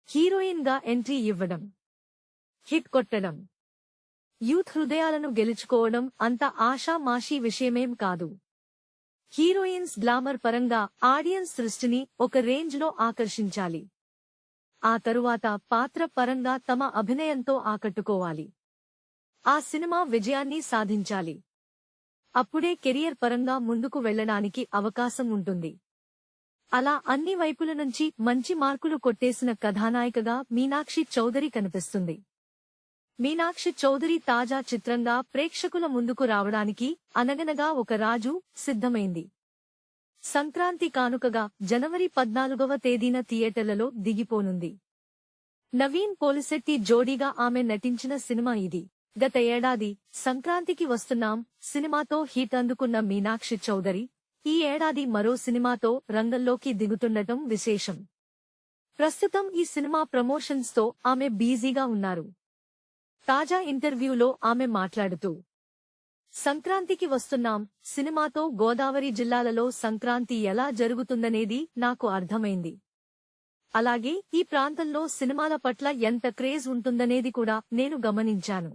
Heroine గా entry ఇవ్వడం, hit కొట్టడం, యూత్ హృదయాలను గెలుచుకోవడం అంత ఆషామాషీ విషయమేం కాదు. హీరోయిన్స్ గ్లామర్ పరంగా ఆడియన్స్ దృష్టిని ఒక రేంజ్లో ఆకర్షించాలి. ఆ తరువాత పాత్ర పరంగా తమ అభినయంతో ఆకట్టుకోవాలి. ఆ సినిమా విజయాన్ని సాధించాలి. అప్పుడే కెరియర్ పరంగా ముందుకు వెళ్లడానికి అవకాశం ఉంటుంది. అలా అన్ని వైపుల నుంచి మంచి మార్కులు కొట్టేసిన కథానాయికగా మీనాక్షి చౌదరి కనిపిస్తుంది. మీనాక్షి చౌదరి తాజా చిత్రంగా ప్రేక్షకుల ముందుకు రావడానికి అనగనగా ఒక రాజు సిద్ధమైంది. సంక్రాంతి కానుకగా జనవరి 14వ తేదీన థియేటర్లలో దిగిపోనుంది. నవీన్ పోలిశెట్టి జోడీగా ఆమె నటించిన సినిమా ఇది. గత ఏడాది సంక్రాంతికి వస్తున్నాం సినిమాతో హిట్ అందుకున్న మీనాక్షి చౌదరి ఈ ఏడాది మరో సినిమాతో రంగంలోకి దిగుతుండటం విశేషం. ప్రస్తుతం ఈ సినిమా ప్రమోషన్స్ తో ఆమె బిజీగా ఉన్నారు. తాజా ఇంటర్వ్యూలో ఆమె మాట్లాడుతూ, సంక్రాంతికి వస్తున్నాం సినిమాతో గోదావరి జిల్లాలలో సంక్రాంతి ఎలా జరుగుతుందనేది నాకు అర్థమైంది. అలాగే ఈ ప్రాంతంలో సినిమాల పట్ల ఎంత క్రేజ్ ఉంటుందనేది కూడా నేను గమనించాను.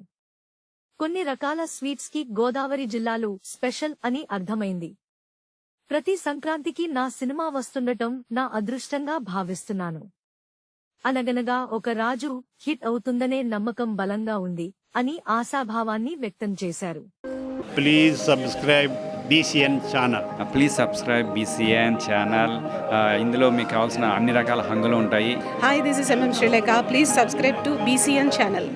కొన్ని రకాల స్వీట్స్ కి గోదావరి జిల్లాలు స్పెషల్ అని అర్థమైంది. ప్రతి సంక్రాంతికి నా సినిమా వస్తుండటం నా అదృష్టంగా భావిస్తున్నాను. అనగనగా ఒక రాజు హిట్ అవుతుందనే నమ్మకం బలంగా ఉంది అని ఆశాభావాన్ని వ్యక్తం చేశారు. Please subscribe BCN channel. Please subscribe BCN channel. ఇందులో మీకు కావాల్సిన అన్ని రకాల హంగులు ఉంటాయి. Hi, this is MM Sri Lanka. Please subscribe to BCN channel.